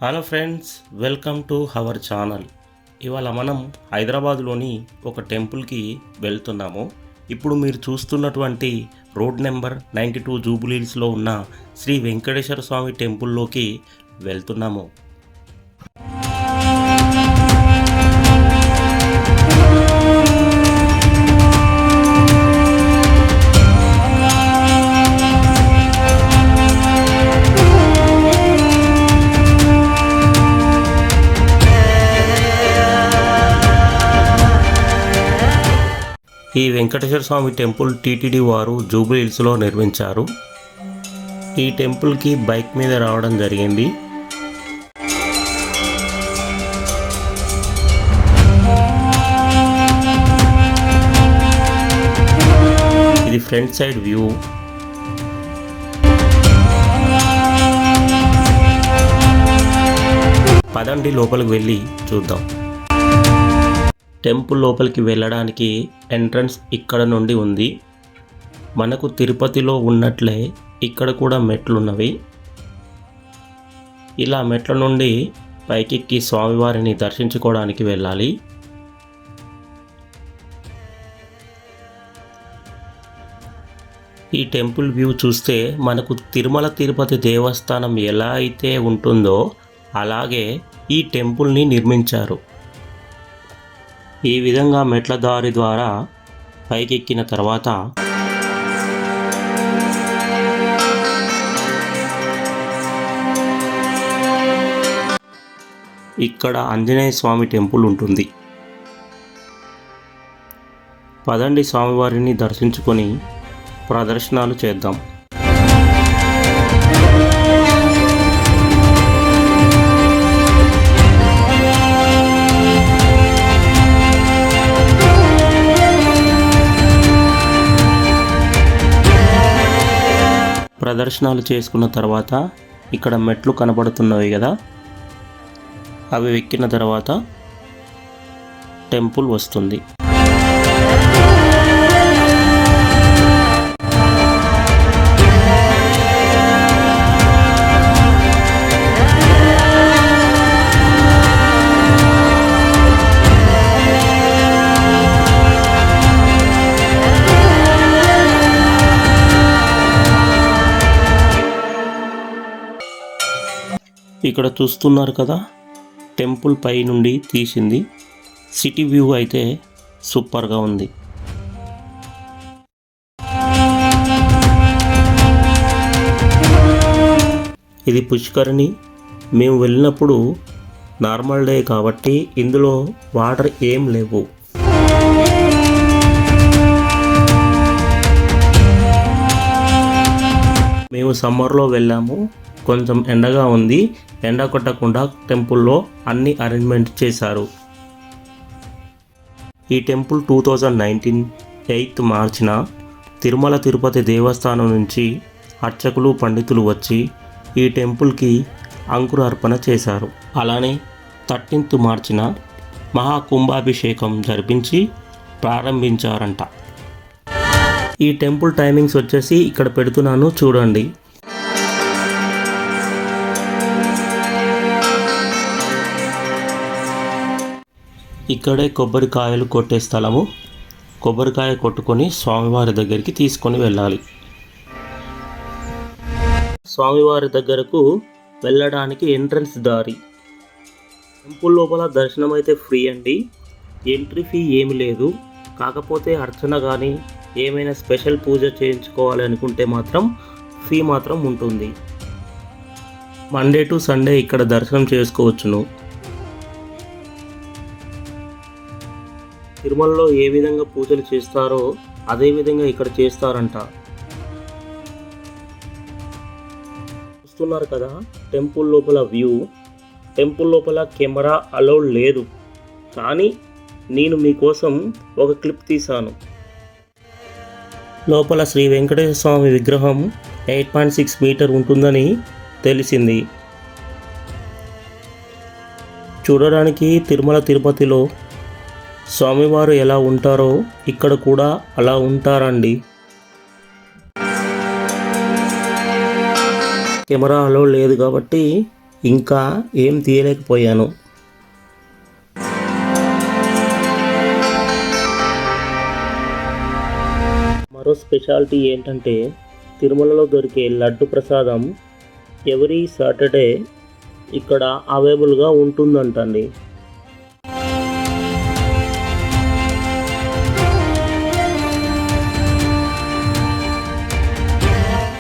Hello friends, welcome to our channel. ఇవాళ మనం హైదరాబాద్లోని ఒక టెంపుల్కి వెళ్తున్నాము. ఇప్పుడు మీరు చూస్తున్నటువంటి రోడ్ నెంబర్ 92 జూబ్లీహిల్స్లో ఉన్న శ్రీ వెంకటేశ్వర స్వామి టెంపుల్లోకి వెళ్తున్నాము. ఈ వెంకటేశ్వర స్వామి టెంపుల్ టీటీడీ వారు జూబ్లీహిల్స్లో నిర్మించారు. ఈ టెంపుల్కి బైక్ మీద రావడం జరిగింది. ఇది ఫ్రంట్ సైడ్ వ్యూ. పదండి లోపలికి వెళ్ళి చూద్దాం. టెంపుల్ లోపలికి వెళ్ళడానికి ఎంట్రన్స్ ఇక్కడ నుండి ఉంది. మనకు తిరుపతిలో ఉన్నట్లే ఇక్కడ కూడా మెట్లున్నవి. ఇలా మెట్ల నుండి పైకెక్కి స్వామివారిని దర్శించుకోవడానికి వెళ్ళాలి. ఈ టెంపుల్ వ్యూ చూస్తే మనకు తిరుమల తిరుపతి దేవస్థానం ఎలా అయితే ఉంటుందో అలాగే ఈ టెంపుల్ని నిర్మించారు. ఈ విధంగా మెట్ల దారి ద్వారా పైకెక్కిన తర్వాత ఇక్కడ ఆంజనేయ స్వామి టెంపుల్ ఉంటుంది. పదండి స్వామివారిని దర్శించుకొని ప్రదర్శనలు చేద్దాం. ప్రదర్శనలు చేసుకున్న తర్వాత ఇక్కడ మెట్లు కనబడుతున్నవి కదా, అవి ఎక్కిన తర్వాత టెంపుల్ వస్తుంది. ఇక్కడ చూస్తున్నారు కదా, టెంపుల్ పై నుండి తీసింది. సిటీ వ్యూ అయితే సూపర్గా ఉంది. ఇది పుష్కరిణి. మేము వెళ్ళినప్పుడు నార్మల్ డే కాబట్టి ఇందులో వాటర్ ఏం లేవు. మేము సమ్మర్లో వెళ్ళాము. కొంచెం ఎండగా ఉంది. ఎండ కొట్టకుండా టెంపుల్లో అన్ని అరేంజ్మెంట్ చేశారు. ఈ టెంపుల్ 2019 8 మార్చిన తిరుమల తిరుపతి దేవస్థానం నుంచి అర్చకులు పండితులు వచ్చి ఈ టెంపుల్కి అంకురార్పణ చేశారు. అలానే 13th మార్చిన మహాకుంభాభిషేకం జరిపించి ప్రారంభించారంట. ఈ టెంపుల్ టైమింగ్స్ వచ్చేసి ఇక్కడ పెడుతున్నాను చూడండి. ఇక్కడే కొబ్బరికాయలు కొట్టే స్థలము. కొబ్బరికాయ కొట్టుకొని స్వామివారి దగ్గరికి తీసుకొని వెళ్ళాలి. స్వామివారి దగ్గరకు వెళ్ళడానికి ఎంట్రన్స్ దారి. టెంపుల్ లోపల దర్శనం అయితే ఫ్రీ అండి. ఎంట్రీ ఫీ ఏమి లేదు. కాకపోతే అర్చన కానీ ఏమైనా స్పెషల్ పూజ చేయించుకోవాలి అనుకుంటే మాత్రం ఫీ మాత్రం ఉంటుంది. మండే టు సండే ఇక్కడ దర్శనం చేసుకోవచ్చును. తిరుమలలో ఏ విధంగా పూజలు చేస్తారో అదే విధంగా ఇక్కడ చేస్తారంట. చూస్తున్నారు కదా టెంపుల్ లోపల వ్యూ. టెంపుల్ లోపల కెమెరా అలౌడ్ లేదు, కానీ నేను మీకోసం ఒక క్లిప్ తీశాను. లోపల శ్రీ వెంకటేశ్వర స్వామి విగ్రహం 8.6 మీటర్ ఉంటుందని తెలిసింది. చూడడానికి తిరుమల తిరుపతిలో స్వామివారు ఎలా ఉంటారో ఇక్కడ కూడా అలా ఉంటారండి. కెమెరాలో లేదు కాబట్టి ఇంకా ఏం తీయలేకపోయాను. మరో స్పెషాలిటీ ఏంటంటే తిరుమలలో దొరికే లడ్డు ప్రసాదం ఎవ్రీ సాటర్డే ఇక్కడ అవైలబుల్గా ఉంటుందంటండి.